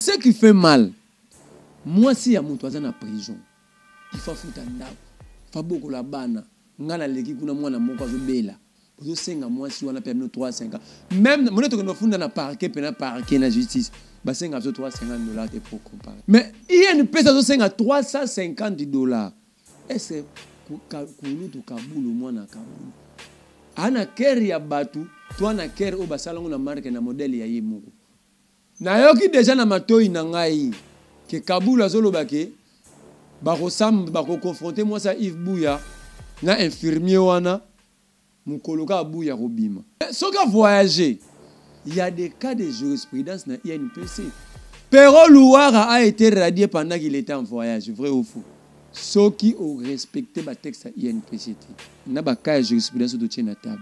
Ce qui fait mal, moi si ya mutu aza na prison, il faut foutre ndako, il faut beaucoup la bana, ngana leki kuna mwana moko azobela. Bozo senga moi si on a permis 3-5 ans. Même mon to no funda na parquet na justice, ba senga $350 pour comparer. Mais il y a une personne qui a $350. Et c'est kulu to kabulu mwana kabulu. Ana keri ya batu, to ana keri o basala ngona marque na modèle ya yemuko. Na yoki déjà na matoi na ngai ke kabulu azoloba ke ba confronter moi ça Yves Bouya na infirmier wana mukoloka Bouya robima. Ce qui a voyagé, il y a des cas de jurisprudence na INPC. Pero Louara a été radié pendant qu'il était en voyage, vrai ou faux? Ceux qui ont respecté le texte INPC, n'a pas cas de jurisprudence de tien à table.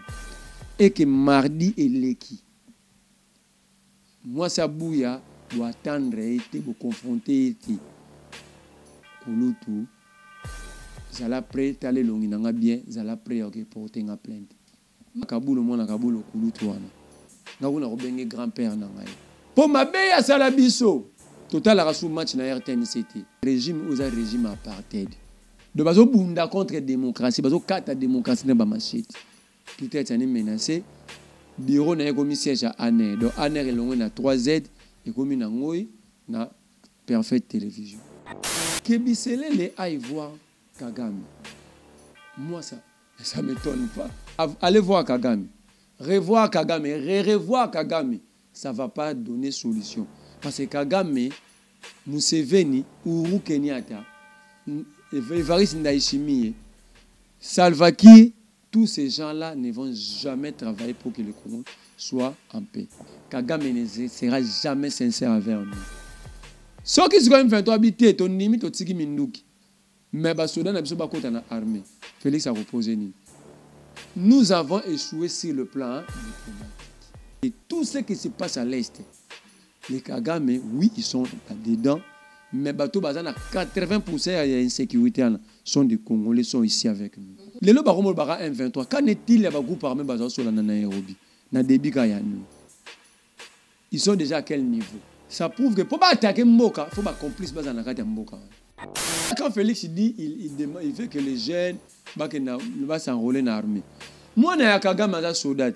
Et que mardi et l'équipe. Moi, ça Bouya doit attendre été pour confronter été. Kouloutou, zala prêt d'aller longinanga bien, zala prêt à porter une plainte. Kaboul moi na Kaboul Kouloutou wana. Na kuna robenge grand-père na ngai. Pour ma beya sala biso. Total la sous match na RTNCT. Régime aux régime apartheid. De bazo bunda contre démocratie, bazo kata démocratie na ba machete. Peut-être ça n'est menacé. Bureau na komi siège à Aner. Donc Aner elongwe na 3Z et komi na ngoi na Perfect Télévision. Kebisele les aille voir Kagame. Moi ça m'étonne pas. Allez voir Kagame. Revoir Kagame, revoir Kagame. Ça ne va pas donner solution. Parce que Kagame, Museveni, Uhuru Kenyatta, Evariste Ndayishimiye, Salva Kiir, tous ces gens-là ne vont jamais travailler pour que le Congo soit en paix. Kagame ne sera jamais sincère envers nous. Ce qui se passe quand habiter, ton limite, tu sais Minduki. Mais les soldats n'ont pas côté dans l'armée. Félix a reposé. Nous avons échoué sur le plan diplomatique. Et tout ce qui se passe à l'Est, les Kagame, oui, ils sont dedans, mais bateau bazan à 80% d'insécurité sont des Congolais, sont ici avec nous. Les lots baromo bara M23, qu'en est-il les groupes armés bazan sur la Nairobi, na débit Kayanu? Ils sont déjà à quel niveau? Ça prouve que pour pas attaquer Mboka, il faut pas complice bazan à Mboka. Quand Félix dit, il veut que les jeunes va s'enrôler dans l'armée. Moi, je suis Kagame un soldat,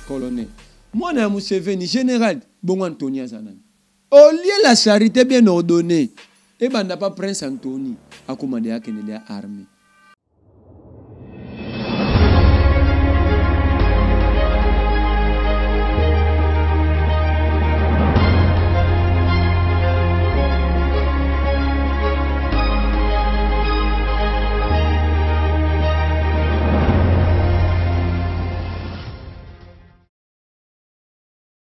colonel. Moi, je suis Museveni, général, bon Antonia Zanan. Au lieu de la charité bien ordonnée, et ben n'a pas Prince Anthony à commander à l'armée.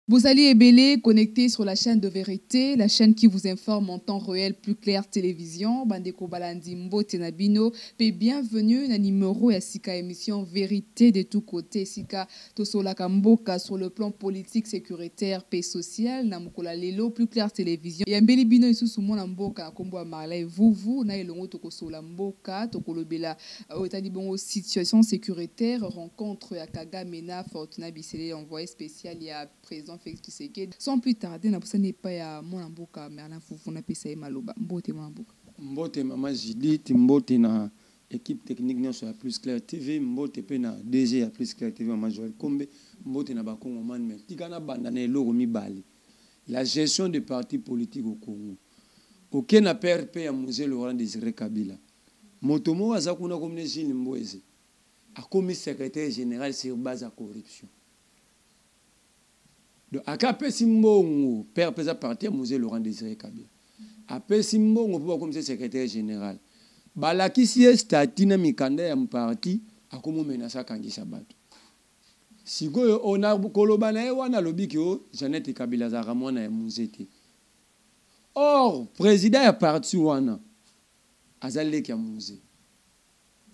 Vous allez Ebélé, connecté sur la chaîne de vérité, la chaîne qui vous informe en temps réel, plus clair télévision. Bandeko Balandi Mbote Nabino, et bienvenue dans numéro et Sika émission Vérité de tous côtés. Sika Tosola Kamboka sur le plan politique, sécuritaire, paix sociale. Namukola Lelo, plus clair télévision. Et Mbeli Bino ici sous mon Mboka, Kombo Marley, vous, na elongo Tokosola Mboka, Tokolobela, Otani situation sécuritaire, rencontre à Kagamena, Fortuna Bissele, envoyé spécial, il y a président Félix Tshisekedi. Sans plus tarder, na ça n'est pas ya mon mboka mais ala fufu na pesa maloba mbote mon mboka. Mbote mama Judith, mbote na équipe technique non sur la Plus Clair TV, mbote pe na DG ya Plus Clair TV mama Joël Kombe, mbote na bakongo man mais tikana banda na eloko mibali. La gestion des partis politiques au Congo. Aucun na PRP ya Musée Laurent Désiré Kabila. Motomo azakuna comme ne Gilles Mboeze. A commis secrétaire général sur base de corruption. Donc, à Kapé Simbongo, père pesa parti à Musée Laurent Désiré Kabila. À Kapé Simbongo, pour comme secrétaire général. Balaki si est statina mikanda ya parti, à comment menacer Kangi Sabato. Si on a kolobana e wana lobiki o Jeannette Kabila za ramona ya Musée. Or, président ya parti wana azale ki ya Musée.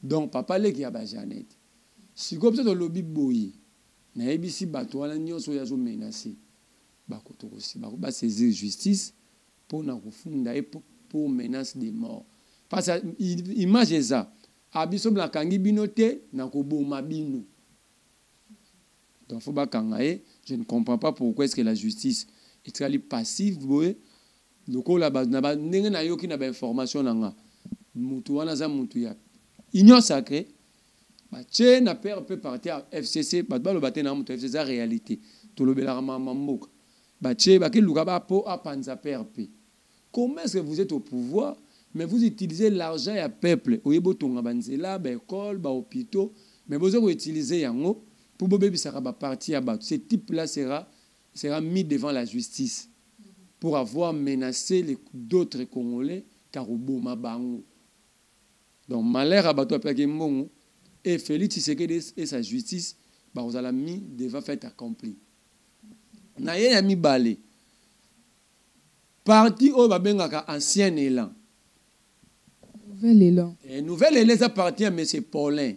Donc papa le ki ya ba Jeannette. Si go peut lobby boyi. Na ebisi bato wana nyonso ya zo menacer bakoto aussi ba saisir justice pour na kufunda et pour menace de mort parce que image ça abiso bla kangi binote na ko boma bino donc faut ba kangaye je ne comprends pas pourquoi est-ce que la justice est passive lokola ba ndenge na yoki na ba information nanga mutu wana za mutu ya union sacrée ba tche na père peut partir à FCC ba ba lo baté na mutu FCC réalité to lo bela mboka ba tche ba ke luka ba po a panza PRP. Comment est-ce que vous êtes au pouvoir mais vous utilisez l'argent ya peuple oyebo tonga banzela ba école ba hôpitaux mais vous allez utiliser yango pour bobé ça ba parti à ba ce type là sera mis devant la justice pour avoir menacé d'autres Congolais car au Boma Bango. Donc malheur à bateau après Mbongo et Félix Tshisekedi et sa justice bah vous allez mis devant fait accompli. Na ye mi balé. Parti au babengaka ancien élan. Nouvel élan. Et nouvel élan appartient à M. Paulin.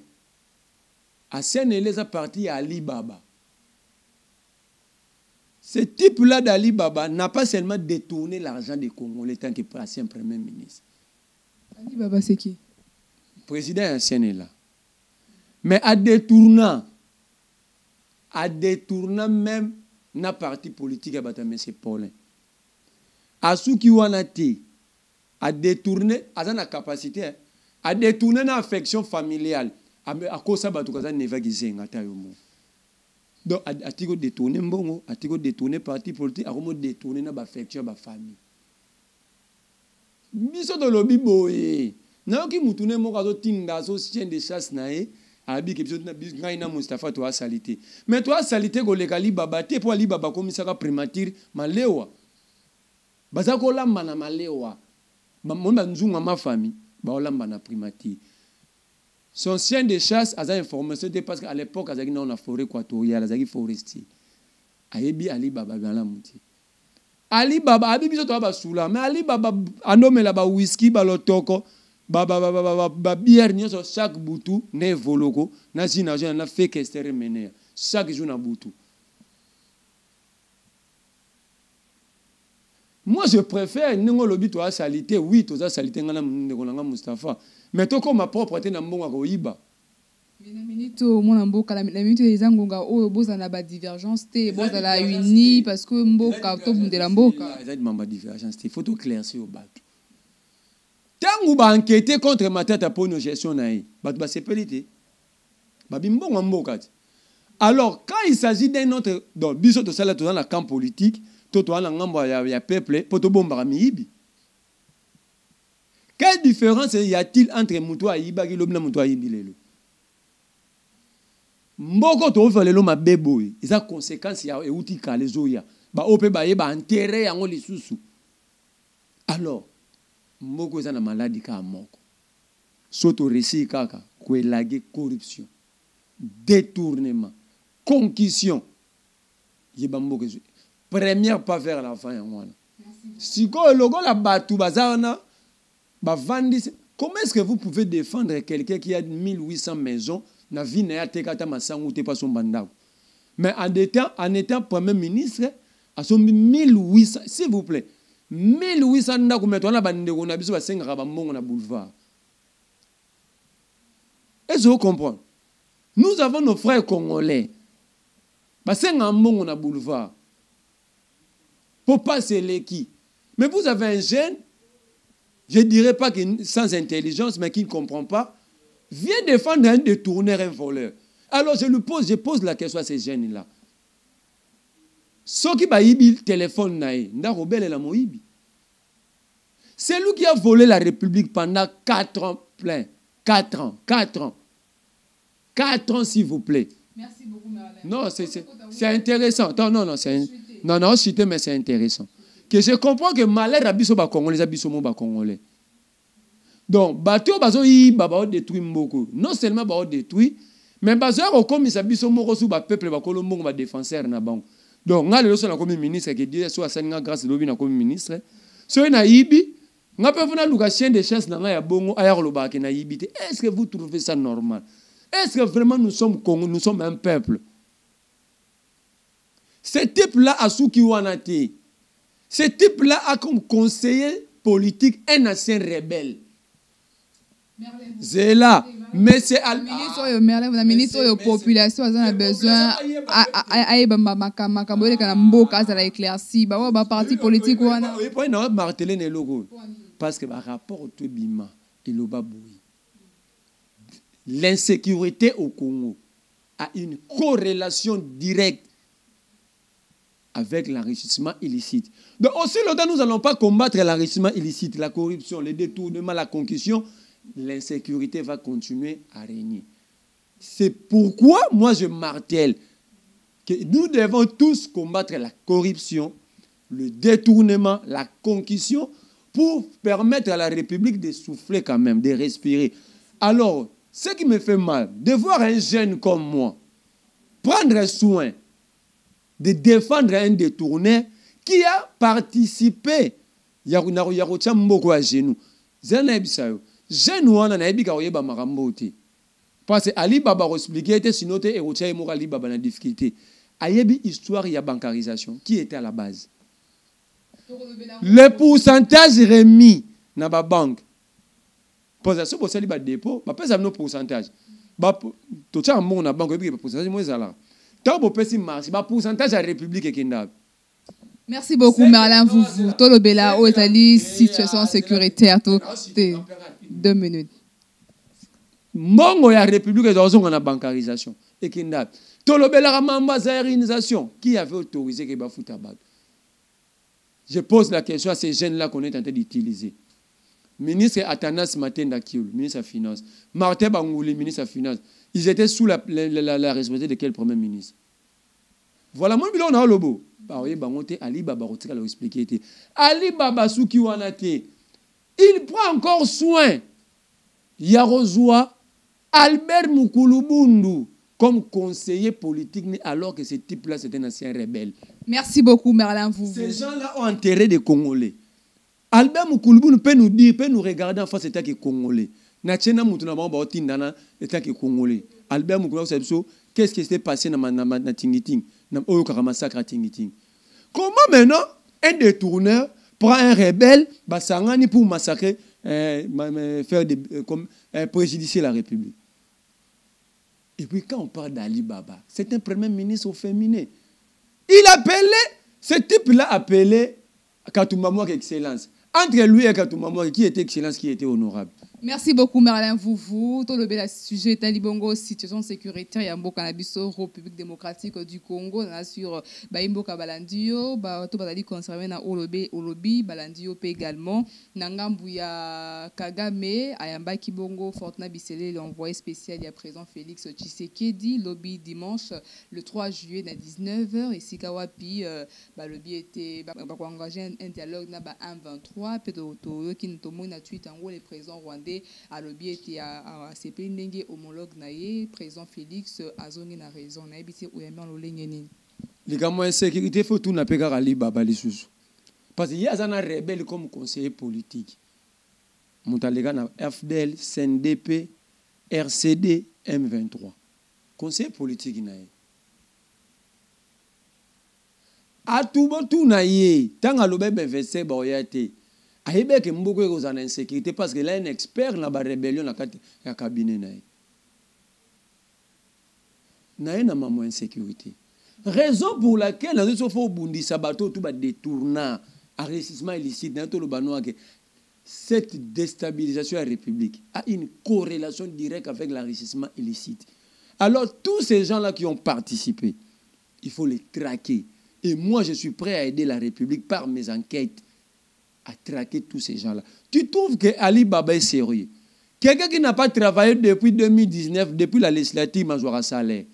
Ancien élan appartient à Ali Baba. Ce type-là d'Ali Baba n'a pas seulement détourné l'argent des Congolais tant qu'ancien Premier ministre. Ali Baba, c'est qui? Président ancien est là. Mais à détournant même na parti politique à M. Paulin. À ceux qui ont été à détourner, à la capacité, à détourner l'affection familiale. À cause de ça, il n'y a pas de donc, à tigo détourner mbongo, à tigo détourner parti politique, à comment détourner na affection ba famille. Biso de lobby boye. Na ki mutune mo kazo tinda so chien de chasse na e, abi ke biso na bis ngaina Mustafa to salité. Mais toi salité go lekali baba te po ali baba komisaka primature malewa. Baza ko lamba na malewa. Ba mo nzunga ma famille, ba olamba na primature. Son chien de chasse a informé parce qu'à l'époque, il y a une forêt équatoriale, il y a forestier. Ayebi Ali Baba dans la moitié. Ali Baba, Abi biso to ba soula, mais Ali Baba anome la ba whisky ba lotoko, ba bière nyoso chaque butu ne voloko, na zina na fait que c'est remené. Chaque jour na butu. Moi je préfère ningo lobi to salité, oui, to za salité ngana Mustafa. Mais toi comme ma propreté na mbonga ko yiba. Mais na minute mon mboka la minute les angonga o boza na ba divergence te boza la uni parce que mboka to bundela mboka. Ça demande ba divergence te faut tout claircir au bateau. Tangu ba enquêter contre ma tête pour nos gestion na yi. Ba sepelité. Ba bimbonga mboka. Alors quand il s'agit d'un autre donc biso to sala to dans la camp politique, to to na ngambo ya peuple poto bomba miyibi. Quelle différence y a-t-il entre Moutoua et Iba et Moutoua et Ibilelo? Mboko to faire le ma beboy. Ils ont conséquences ya euti kalezoya. Ba ope ba yeba enterrer yango lisusu. Alors, mboko eza na maladie ka moko. Soto récit kaka ko elage corruption, détournement, concussion. Yeba mboko. Première pas vers l'enfant yango. Si ko logo la batu bazana comment est-ce que vous pouvez défendre quelqu'un qui a 1800 maisons na vie na tekata masangu te pas son bandako? Mais en étant premier ministre, à son 1800, s'il vous plaît, 1800 ndako metto na bandeko na biso ba senga ba mbongo na boulevard. Est-ce que vous comprenez? Nous avons nos frères congolais. Ba senga mbongo na boulevard. Pour passer les qui? Mais vous avez un jeune, je ne dirais pas sans intelligence, mais qui ne comprend pas, vient défendre un détourneur, un voleur. Alors je pose la question à ces jeunes-là. Ce qui va le téléphone, c'est lui qui a volé la République pendant 4 ans plein. 4 ans. 4 ans, s'il vous plaît. Merci beaucoup, Merlin. Non, c'est intéressant. Non, cité, mais c'est intéressant. Que je comprends que malheur abiso ba congolais abiso mo ba congolais. Donc bateau bazo yi baba détruit mboko. Non seulement ba détruit, mais bazo ko comme ça biso mo ko su ba peuple ba kolombo ba défenseur na bango. Donc ngale lo so na comme ministre qui dit so asaninga grâce lobi na comme ministre. So na yibi, nga pe vona luka chien de chasse na nga ya bongo aya ko loba ke na yibi te. Est-ce que vous trouvez ça normal? Est-ce que vraiment nous sommes Congo, nous sommes un peuple? Ce type là a su ki wana te. Ce type-là a comme conseiller politique un ancien rebelle. C'est là. Mais c'est le ministre de la population a besoin de éclairci. Parti politique. Parce que par rapport au Bima et le Baboui, l'insécurité au Congo a une corrélation directe avec l'enrichissement illicite. Donc aussi longtemps nous n'allons pas combattre l'enrichissement illicite, la corruption, le détournement, la concussion, l'insécurité va continuer à régner. C'est pourquoi moi je martèle que nous devons tous combattre la corruption, le détournement, la concussion pour permettre à la République de souffler quand même, de respirer. Alors, ce qui me fait mal, de voir un jeune comme moi prendre soin de défendre un détourné qui a participé. Parce que Ali Baba a expliqué, sinon tu es Ali Baba la difficulté. Ayebi histoire, il y a bancarisation. Qui était à la base? Le pourcentage remis dans la banque. Parce que si vous avez un dépôt, vous avez un pourcentage. Tu as un banque, vous pourcentage. Pourcentage à la République. Merci beaucoup, Merlin. Vous, Tolobela, où est situation sécuritaire? 2 minutes. Mongo ya République dans une bancarisation. Et qui n'a Tolobela mamba zaérisation. Qui avait autorisé que bafout tabac? Je pose la question à ces jeunes-là qu'on est en train d'utiliser. Ministre Atanas Matenda Kioul, ministre des Finances. Martin Bangouli, ministre des Finances. Ils étaient sous la responsabilité de quel premier ministre? Voilà, mon bilan, on a le beau. Ali Baba, Ali Baba Souki Wanate, il prend encore soin. Yarozwa Albert Moukoulou comme conseiller politique, alors que ce type-là, c'est un ancien rebelle. Merci beaucoup, Merlin. Ces gens-là ont enterré des Congolais. Albert Moukoulou peut nous dire, peut nous regarder en face, état que Congolais. Natchena Moutouna Bamba Tindana, état que Congolais. Albert Moukoulou, qu'est-ce qui s'est passé dans ma Tingiting? Comment maintenant un détourneur prend un rebelle pour massacrer, faire préjudicer la République? Et puis quand on parle d'Ali Baba, c'est un premier ministre féminin. Il appelait, ce type-là appelé Katoumamouak Excellence. Entre lui et Katoumamouak, qui était excellence, qui était honorable? Merci beaucoup, Merlin. Tout le sujet Talibongo, situation sécuritaire, il y a un Canabiso, République démocratique du Congo, on a sur Baimboka Balandio, tout le conservé dans Olobi, Balandio également. Nangambouya Kagame, Ayamba Kibongo, Fortuna Bissele, l'envoyé spécial, il y a présent Félix Tshisekedi, lobby dimanche le 3 juillet à 19h. Et Sikawapi, le lobby était engagé un dialogue à 1-23. Peut-être qui nous a tweet en haut les présents rwandais. À lobby était à CP Ndenge homologue naïe président Félix Azongi na raison na ebité oyamia lolengeni les gars moi sécurité faut tout na peka Ali Baba les sous parce qu'il y a un rebelle comme conseiller politique montalega na FDL CNDP RCD M23 conseiller politique naïe a tout bon tout naïe tant à lobé benvese boyate Aïbe que mboko est en insécurité parce qu'il a un expert dans la rébellion dans le cabinet. Naïe n'a pas moins insécurité. Raison pour laquelle nous avons fait Bundi Sabato tout détournant, enrichissement illicite, cette déstabilisation de la République a une corrélation directe avec l'enrichissement illicite. Alors tous ces gens-là qui ont participé, il faut les traquer. Et moi je suis prêt à aider la République par mes enquêtes à traquer tous ces gens-là. Tu trouves que Ali Baba est sérieux? Quelqu'un qui n'a pas travaillé depuis 2019, depuis la législative, majora salaire.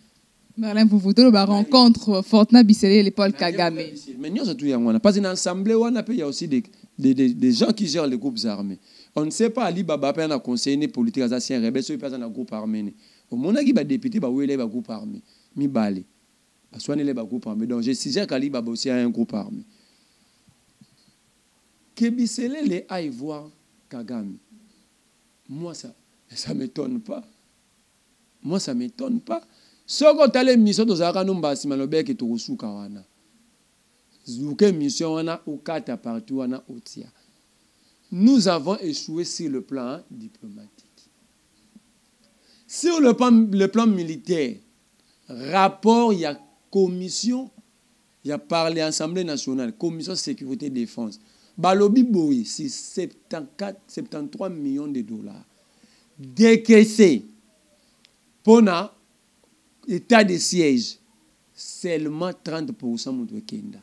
Merlin, vous voulez la rencontre Fortuna Bissele et Paul Kagame. Mais nous, c'est tout. Parce qu'une assemblée, il y a aussi des gens qui gèrent les groupes armés. On ne sait pas Ali Baba peut un conseiller politique à un rebelle, soit un groupe armé. Au moment où il va député, il va un groupe armé. Mi balé. Soit il va un groupe armé. Donc je suggère qu'Ali Baba aussi a un groupe armé. Que Bissele les aille voir Kagame. Moi, ça ne m'étonne pas. Moi, ça ne m'étonne pas. Ce qu'on a les missions de Zaranumba, c'est malobé qui est au Soukawana. Zouké mission, on a au Kata partout, on a au Tia. Nous avons échoué sur le plan diplomatique. Sur le plan militaire, rapport, il y a commission, il y a parlé Assemblée nationale, commission sécurité défense. Balobi Boui, c'est 73 millions de dollars. Décaissé pour l'état de siège, seulement 30% de Kenda.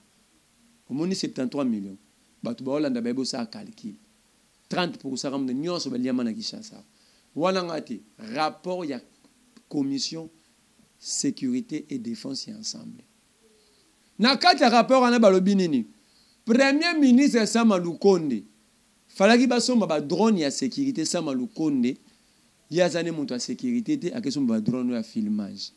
Au moins 73 millions. Batu ba Hollande ba ça calcul. 30% de nyonso ba liama na Kinshasa. Wana ngati rapport ya commission sécurité et défense ensemble. Na kati rapport ana balobi nini? Premier ministre Sama Lukonde. Falaki ba somba ba drone ya sécurité Sama Lukonde. Ya zane monto ya sécurité te akeso ba drone ya filmage.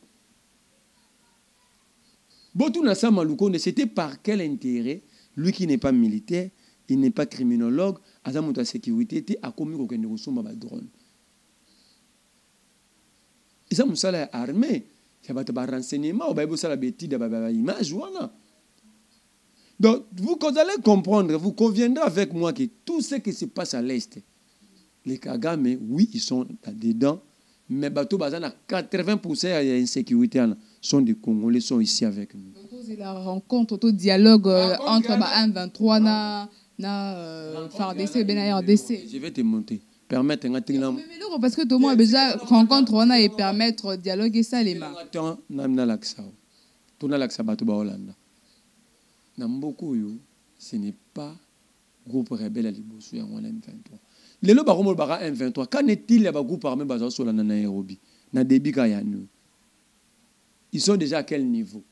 Botou na Sama Lukonde, c'était par quel intérêt? Lui qui n'est pas militaire, il n'est pas criminologue, à sa montre sécurité, il a commis aucun ressource à drone. Et ça, c'est armé. Il y a des renseignements, il y a des images. Donc, vous allez comprendre, vous conviendrez avec moi que tout ce qui se passe à l'Est, les Kagame, oui, ils sont dedans, mais bateau bazan à 80% d'insécurité sont des Congolais, sont ici avec nous. C'est la rencontre, tout dialogue entre M23 na FARDC et RDC. Je vais te monter. Permettre un parce que tout le monde a déjà rencontre on a et permettre dialogue et ça les mains. Ce n'est pas groupe rebelle à Liboso en M23. Les lois baromo bara M23. Qu'en est-il les groupe armé basé sur la Nairobi na débit kayanu? Ils sont déjà à quel niveau?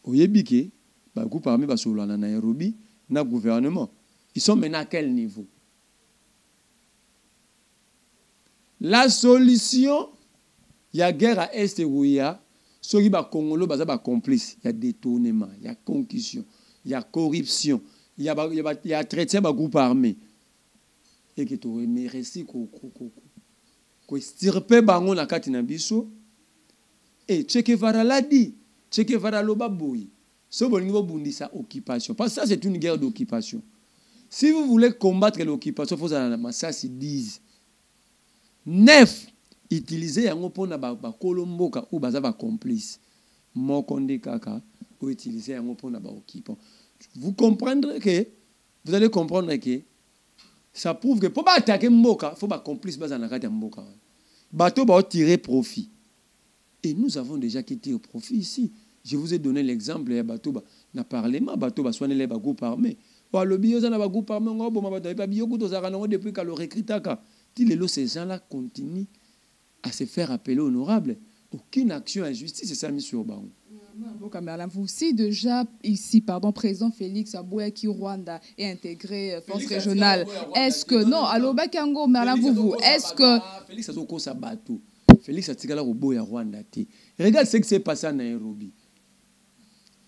Oyebike, bah groupe armé basé sur la Nairobi na gouvernement. Ils sont maintenant à quel niveau? La solution, il y a guerre à Est et Ouïa. Ceux qui sont Congolais, ils sont complices. Il y a détournement, il y a concussion, il y a corruption, il y a traité de groupe armé. Et que tu remercies qu'on estirpe bango na kati na biso. Et Che Guevara l'a dit. Che Guevara loba boy. Ce bon niveau bundisa occupation. Parce que ça c'est une guerre d'occupation. Si vous voulez combattre l'occupation, il faut que ça se dise. 9 utiliser yango pona ba kolomboka ou baza ba complice mokonde kaka ou utiliser yango pona ba occupant. Vous comprendrez que vous allez comprendre que ça prouve que pour pas attaquer mboka faut ba complice baza na kati mboka bato ba tirer profit et nous avons déjà quitté au profit ici. Je vous ai donné l'exemple ya bato ba na parlement bato ba soigner les ba groupe armé wa lobby za na ba groupe armé ngo boma bato ba biyo kuto za kana depuis ka le recrutaka. Ces gens-là continuent à se faire appeler honorables. Aucune action injustice est mise sur Bango. Vous aussi déjà ici, président Félix Abouaki Rwanda est intégré force régionale. Est-ce que non, alors Bakango Merlin vous est-ce que Félix Azoko Sabato, Félix Atikala Roboya Rwanda té. Regarde ce qui s'est passé à Nairobi.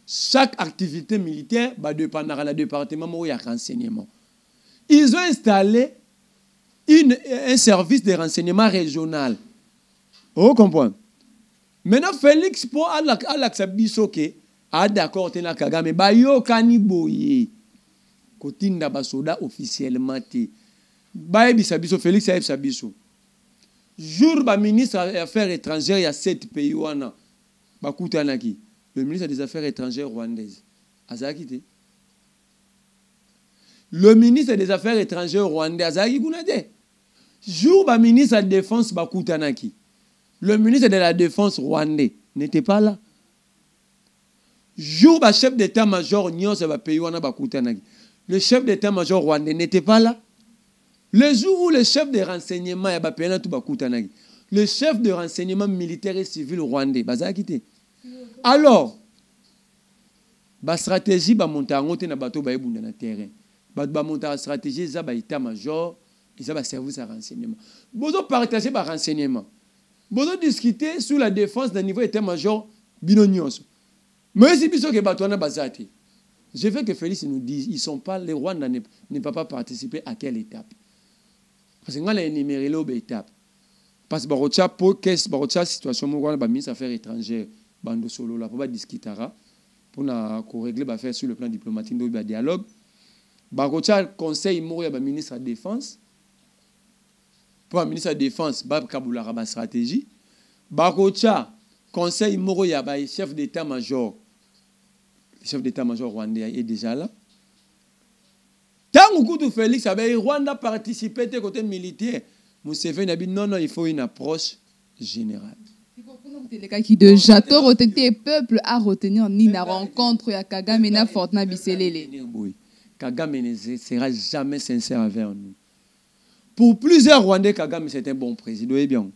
Chaque activité militaire va dépendre du département où il y a renseignement. Ils ont installé un service de renseignement régional. Vous comprenez? Maintenant, Félix, pour Alaksabisoke, a d'accord, tena Kagame, bayo kaniboye. Kotinda basoda officiellement. Baye bisabiso, Félix a bisabiso. Jour, ba ministre des Affaires étrangères, il y a 7 pays. Bakutanaki. Le ministre des Affaires étrangères rwandaises. Azakite. Le ministre des Affaires étrangères rwandais, Azaki Gounade. Jour, le ministre de la Défense Bakutanaki. Le ministre de la Défense rwandais n'était pas là. Jour, le chef d'état-major Bakutanaki. Le chef d'état-major rwandais n'était pas là. Le jour où le chef de renseignement Bakutanaki. Le chef de renseignement militaire et civil rwandais, Bazakite. Alors, la stratégie va monter en haut na bateau baebunda na terrain. Va monter la stratégie za ba état-major. Ils ont un service à renseignement. Vous partagez par renseignement. Vous discuter sur la défense d'un niveau état-major binonios. Mais si vous avez battu bazati, je veux que Félix nous dise, ils sont pas les Rwandais ne peuvent pas participer à quelle étape. Parce que nous avons énuméré l'étape. Parce que pour la situation où le ministre des Affaires étrangères bando solo là pour discuter pour régler l'affaire sur le plan diplomatique de dialogue. Le conseil le ministre de la Défense. pour le ministre de la Défense, Kabula la stratégie. Bakocha, conseil moro ya chef d'état-major. Le chef d'état-major rwandais est déjà là. Tant que Félix avait Rwanda participé du côté militaire, Museveni a dit non, il faut une approche générale. Les cas qui de Jato retenir peuple à retenir ni la rencontre ya Kagame na Fortuna Biselele. Kagame ne sera jamais sincère avec nous. Pour plusieurs Rwandais, Kagame c'est un bon président. Eh bien.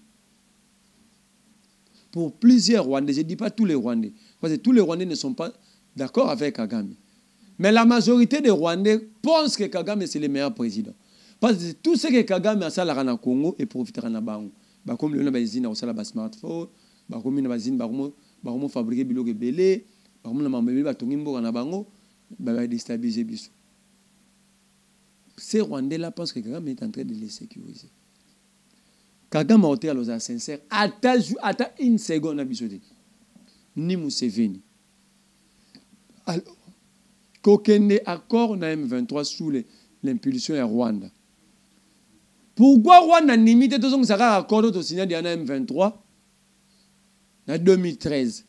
Pour plusieurs Rwandais, je ne dis pas tous les Rwandais, parce que tous les Rwandais ne sont pas d'accord avec Kagame. Mais la majorité des Rwandais pensent que Kagame c'est le meilleur président. Parce que tout ce que Kagame a fait au Congo et profitera na bango. Comme le bazine au sala smartphone, comme le bazine baromo fabriquer biloko belé, comme le mambe ba tongimbo na bango, ba déstabiliser biso. Ces Rwandais là pensent que Kagame est en train de les sécuriser. Kagame a été à l'osar sincère, attends une seconde à biso ni Museveni. Alors, qu'aucun accord na M23 sous l'impulsion de Rwanda. Pourquoi Rwanda limite tout ce accord de signé en M23 en 2013?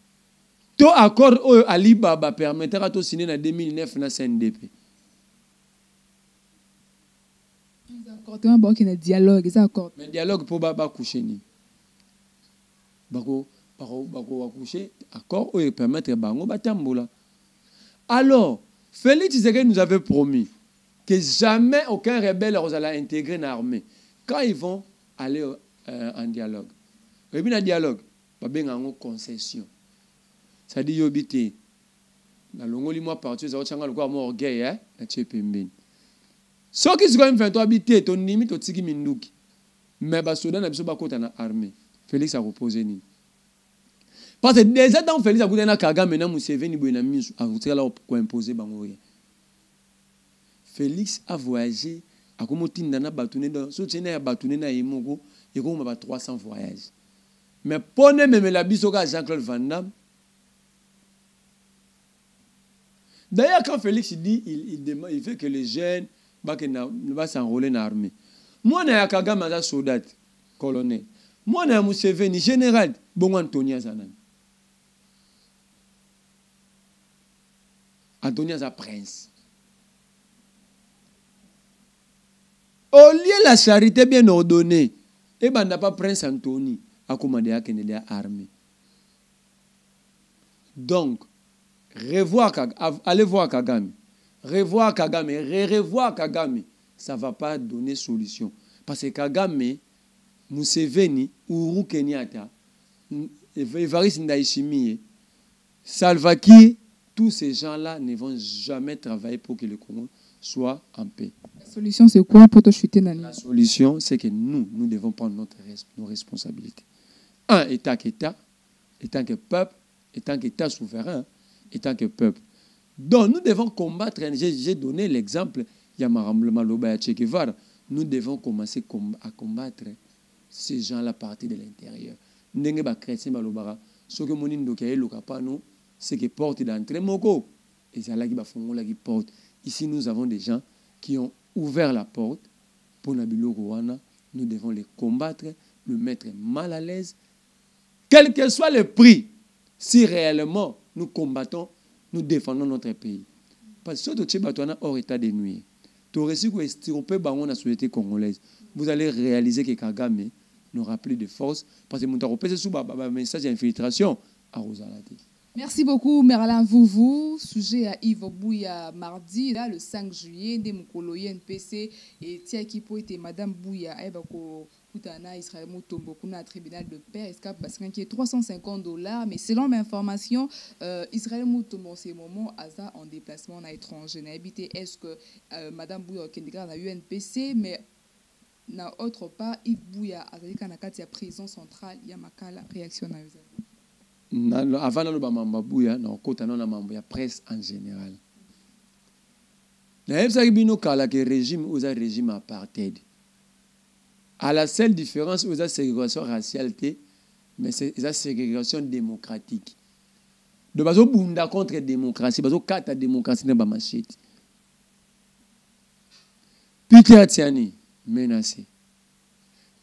Tout accord Alibaba permettra de signer en 2009 dans CNDP. Il y a un dialogue, mais dialogue pour Baba coucher ni. Bako coucher accord ou permettre bango batambola. Alors, Félix Tshisekedi nous avait promis que jamais aucun rebelle n'allait intégrer l'armée quand ils vont aller en dialogue. Et puis, dans le dialogue, il y a une concession. Ça dit yobité. Dans le monde, moi, partout, ça va changer le corps, moi, orgueil, hein, la tchépemben. Ce qui se fait, fait habiter, ton limite, au tiki minduki. Mais, bah, Soudan, n'a pas côté dans l'armée. Félix a reposé ni. Parce que déjà, dans Félix a côté dans Kagame, maintenant, Museveni, il a mis à côté là pour imposer, bah, Félix a voyagé. A comme tindana batouné dans so tena batouné na imoko et comme ba 300 voyages. Mais pone même la bisoka Jean-Claude Van Damme. D'ailleurs quand Félix dit il fait que les jeunes va s'enrôler dans l'armée. Moi na Kagame za soldat colonel. Moi na Museveni général bon Antonia Zanan. Antonia za prince. Au lieu de la charité bien ordonnée, et ben n'a pas Prince Anthony à commander à Kennedy armée. Donc, allez voir Kagame, revoir Kagame, ça ne va pas donner solution. Parce que Kagame, Museveni, Uhuru Kenyatta, Evariste Ndayishimiye, Salva Kiir, tous ces gens-là ne vont jamais travailler pour que le Congo soit en paix. La solution, c'est quoi pour te chuter, Nani? La solution, c'est que nous devons prendre nos responsabilités. Un, étant qu'État, étant que peuple, étant qu'État souverain, étant que peuple. Donc, nous devons combattre, j'ai donné l'exemple, Yamaram Maloba Che Guevara, nous devons commencer à combattre ces gens-là partis de l'intérieur. Ndenge ba chrétien malobara, ce que monindo ke lokapano, c'est que porte d'entrée moko, et c'est là qui va fongola qui porte. Ici, nous avons des gens qui ont ouvert la porte pour Nabilo Rwanda. Nous devons les combattre, le mettre mal à l'aise, quel que soit le prix. Si réellement nous combattons, nous défendons notre pays. Parce que si vous êtes hors état de nuire, vous dans la société congolaise, vous allez réaliser que Kagame n'aura plus de force parce que vous avez un message d'infiltration à Rosalati. Merci beaucoup, Merlin Vouvou. Sujet à Yves Bouya mardi, là, le 5 juillet, des Mokoloye NPC et Tiaki Poete, Madame Bouya, Ebako, Koutana, Israël Moutombo, Kuna, tribunal de paix, escape parce qu'il y a $350. Mais selon mes informations, Israël Moutombo, c'est moment, Aza en déplacement en étranger. Est-ce que Madame Bouya, Kendigra, a UNPC, mais n'a autre part, Yves Bouya, Azalika, Nakati, prison centrale, Yamakala, réaction à avant de mamba bouya na kota na mambo ya presse en général. Na yebsa bino kala ke régime aux régime apartheid. À la seule différence aux ségrégation raciale mais c'est la ségrégation démocratique. De bazo bunda contre démocratie, bazo kata démocratie na ba machete. Peter Tiani menacé.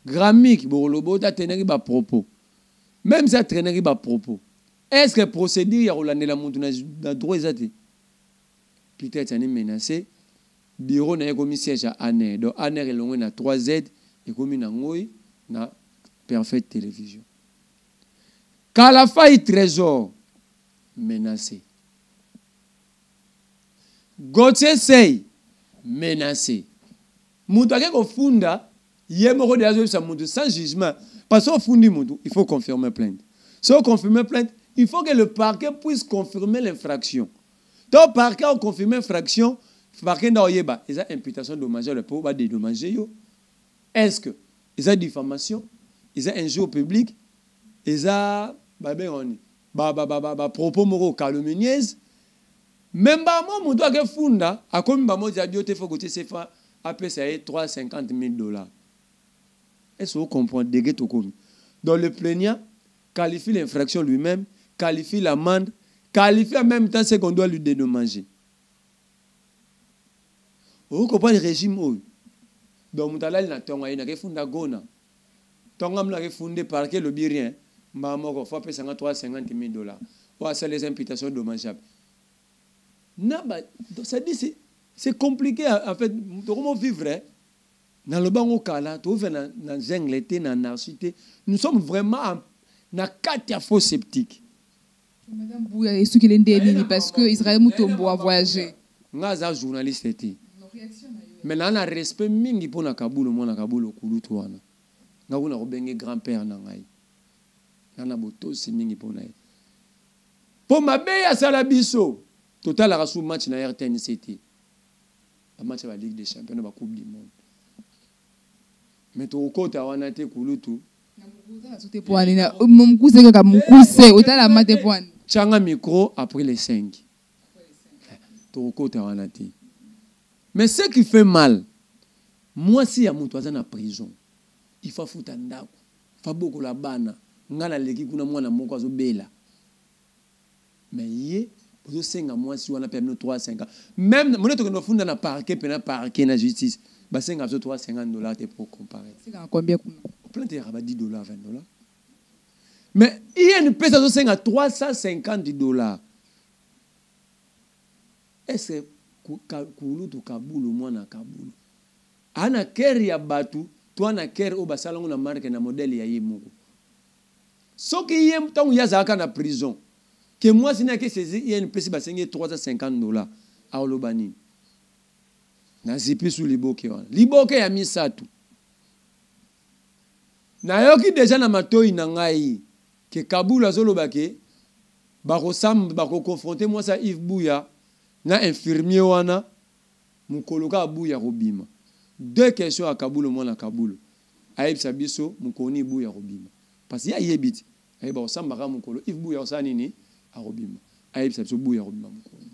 Grammique, Borolobo, ta teneri ba propos. Même ça teneri ba propos. Est-ce que procédure ya rolande la montu na droit ezate? Peut-être ça n'est menacé. Bureau na comme siège à Aner. Donc Aner est loin na 3Z et comme na ngoi na Perfect Télévision. Kalafaï Trésor menacé. Gauthier Sey menacé. Moutake ko funda yemoko de sa mutu sans jugement parce que fundi mutu il faut confirmer plainte. Si on confirme plainte, il faut que le parquet puisse confirmer l'infraction. Donc parquet a confirmé l'infraction, parquet n'a pas il y a imputation dommageable pour pas dédommager yo. Est-ce que il y a diffamation, il y a injure public, il y a propos moraux calomnieuse. Même pas moi, mon doigt que funda, à comme moi j'ai dit, il faut que tu sais faire après ça $350 000. Est-ce que vous comprenez? Donc le plaignant qualifie l'infraction lui-même, qualifie l'amende, qualifie en même temps ce qu'on doit lui dédommager. Vous comprenez le régime? Donc mutala na tonga ina ke funda gona. Tonga mla ke fundé par que le birien, mbamoko faut payer $350 000. Ou c'est les imputations dommageables. Ça dit c'est compliqué en fait comment vivre dans le banc au kala tu veux dans zengleté dans narcité nous sommes vraiment na quatre faux sceptiques. Madame Bouya est ce qu'il est démini parce que Israël Mutombo a voyagé. Ngaza journaliste était. Mais là on a respect mingi pour na Kabulo moi na Kabulo kulutu wana. Ngakuna ko benge grand-père na ngai. Nana boto si mingi pour na. Pour mabeya sala biso. Total a reçu match na RTNCT. Un match de la Ligue des Champions, de la Coupe du Monde. Mais tu as côté wana te kulutu. Changa micro après les 5. Tu as côté wana te. Mais ce qui fait mal, moi si ya mutu aza na prison, il faut foutre ndako. Fa boko la bana, ngana leki kuna mwana moko azobela. Mais yé vous avez moi si on a permis 350. Même mon autre nous fondons na parquet pena parquet na justice. Ba $5 $350 pour comparer. C'est combien plein de rabat $10 $20. Mais il y a une personne qui a $350. Est-ce que Kulu to Kaboul ou moi na Kaboul? Ana ker ya batu, toi na ker o basala na marque na modèle ya yemoko. So qui yem tant ya zaka na prison. Que moi, si je saisi, il y a une personne qui a $350 à Olobani. Na zipi sous Liboke. Liboke a mis ça tout. Na yoki déjà na matoi na ngai que Kaboul a zolobake bako sam bako confronter moi ça Yves Bouya na infirmier wana mukoloka Bouya robima. Deux questions à Kaboul moi na Kaboul. Aïb Sabiso mukoni Bouya robima. Parce qu'il y a yebit. Aïb bako sam baka mukolo Yves Bouya ça nini arobima. Aïb Sabiso Bouya robima mukoni.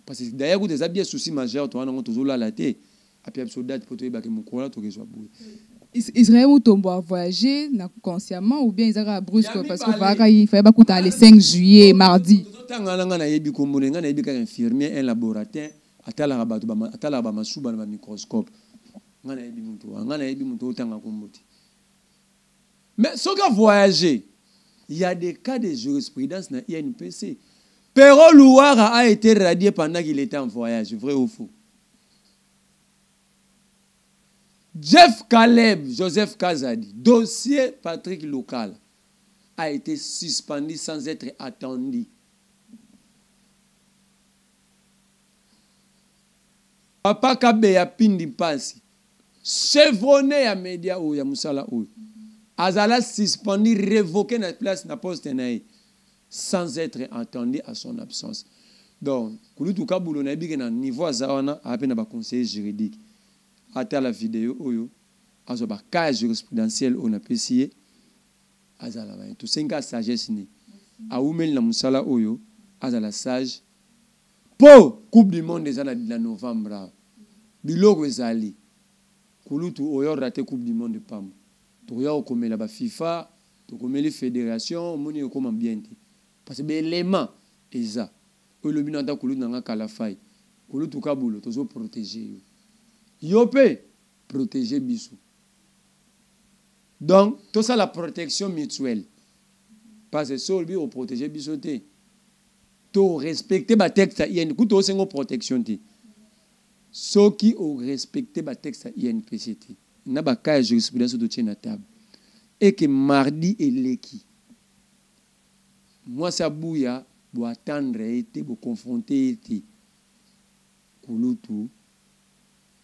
Parce que d'ailleurs des habits soucis majeurs toi on toujours là la té. Après date pour te baki mukola to rezo Bouya. Israël Mutombo a voyagé consciemment ou bien ils ont brusque parce qu'il fallait pas coûter le 5 juillet mardi. Infirmier un laboratoire atala ba masuba na microscope. Mais ce qui a voyagé, il y a des cas de jurisprudence dans l'INPC. Pero Louara a été radié pendant qu'il était en voyage, vrai ou faux? Jeff Caleb, Joseph Kazadi, dossier Patrick Local, a été suspendu sans être attendu. Papa Kabe ya pindi pasi, chevronné ya média ou ya musala ou, azala suspendu, révoqué na place na poste nae, sans être attendu à son absence. Donc, kulutu kabulo na bique na niveau azawana a peine ba conseiller juridique. À la vidéo oyo azoba cas jurisprudentiel on a pesié azala ba tout 5 cas sagesse ni a umel na musala oyo azala sage po coupe du monde des années de novembre biloko ezali kulutu oyo raté coupe du monde pam to ya okomela ba FIFA to komeli fédération moni okoma bien te parce que l'élément eza o le binanta kulutu nga kala fay kulutu kabulo tozo protéger yo. Yopé, protéger Bissou. Donc, tout ça, la protection mutuelle. Parce que si on veut protéger bisoté, to respecter ba texte INPC, c'est une protection. Ceux qui ont respecté ba texte INPC, n'a pas qu'à jurisprudence de la table. Et que mardi et l'équi. Moi, ça bouilla, pour attendre, pour confronter, Kouloutou,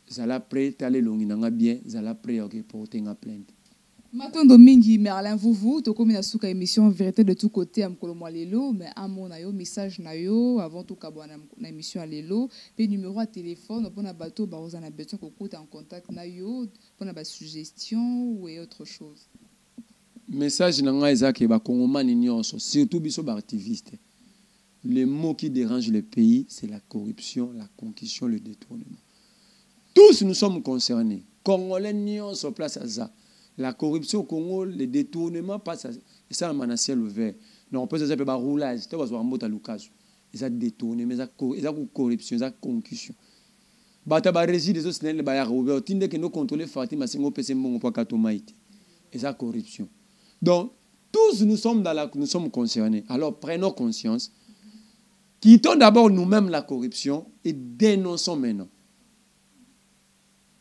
zala prêt, t'allez longinanga bien, zala prêt pour porter une plainte. Matondo mingi Merlin vous to comme na suka émission vérité de tout côté am kolomwa lelo mais amo na yo message na yo avant tout kabwana na émission à lelo pe numéro à téléphone pona bato ba ozana besoin ko kuta en contact na yo pona ba suggestion ou autre chose. Message nanga ezake ba kongomani nyonso surtout biso ba activiste. Le mot qui dérange le pays, c'est la corruption, la concussion, le détournement. Tous nous sommes concernés. Congolais nyonso sur place à ça. La corruption au Congo, le détournement passe à ça, le ciel ouvert. Non, on peut se faire un roulage. C'est pas un lucas. Ils ont détourné, mais ils ont corruption, ils ont concussion. Bata ba régie des autres sénégalais ba ya rouvert. Tinde que nous contrôler Fatima Sengo pese mbongo kwa katomaiti. Ils ont corruption. Donc tous nous sommes nous sommes concernés. Alors prenons conscience. Quittons d'abord nous-mêmes la corruption et dénonçons maintenant.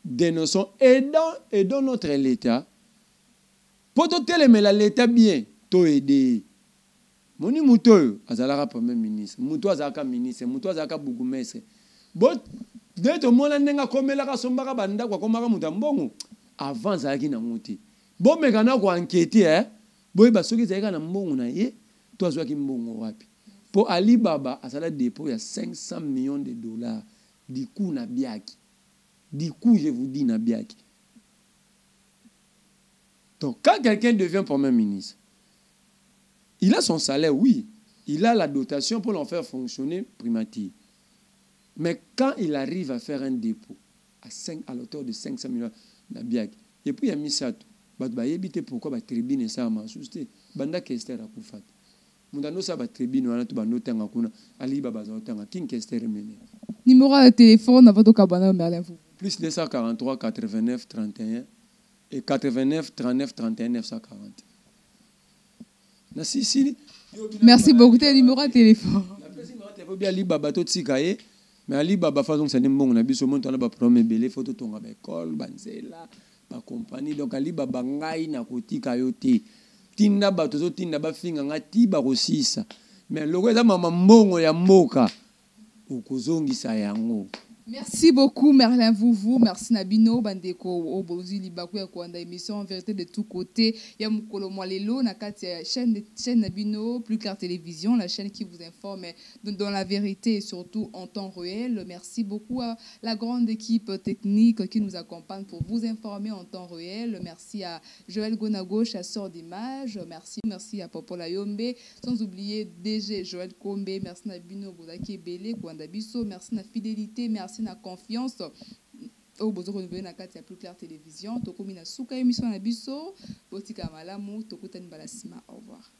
Dénonçons, aidons notre État. Pour tout l'État bien, to aider. Moni muto azalaka premier ministre, muto azalaka ministre, muto azalaka bourgmestre. Bon, dès to mona nenga komelaka sombaka banda kwa komaka mutambongo. Avant zalaki na muti. Bon mekana ko enquêter boy ba soki zalaka na mbongo na ye, to azwaki mbongo wapi. Pour Alibaba azala dépôt ya 500 millions de dollars. Du coup na biaki. Du coup je vous dis na biaki. Donc, quand quelqu'un devient Premier ministre, il a son salaire, oui. Il a la dotation pour l'en faire fonctionner primature. Mais quand il arrive à faire un dépôt à l'auteur de 500 millions, et puis il a mis ça tout. Il a évité pourquoi la tribune est ça à ma souci. Banda Kester a koufat. Mundano sa ba tribune wana to ba notanga kuna Ali Baba zotanga king Kester mené. Numéro de téléphone avant tout kabana Merlin vous. Plus 243 89 31 et 89 39 31 940. Merci beaucoup. Tes numéro de téléphone. Mais Ali Baba façon c'est bon on a biso monte na ba problème belé photo tonga ba école banzela ba compagnie donc Ali Baba ngai na kotika yote tinda ba tozo tinda ba finga ngati ba kosisa mais loko eza mama mbongo ya mboka ukozongisa yango. Merci beaucoup Merlin vous merci Nabino bandeko obozi libaku ya kwanda émission en vérité de tout côté ya mukolo mwalelo na kati ya chaîne Nabino plus clair télévision la chaîne qui vous informe dans la vérité et surtout en temps réel. Merci beaucoup à la grande équipe technique qui nous accompagne pour vous informer en temps réel. Merci à Joël Gonago chasseur d'images, merci à Popola Yombe, sans oublier DG Joël Kombe, merci Nabino Bodaki Belé kwanda biso, merci na fidélité, merci na confiance au besoin renouveler na kati ya plus clair télévision to komi na suka émission na biso botika malamu to kutani balasima. Au revoir.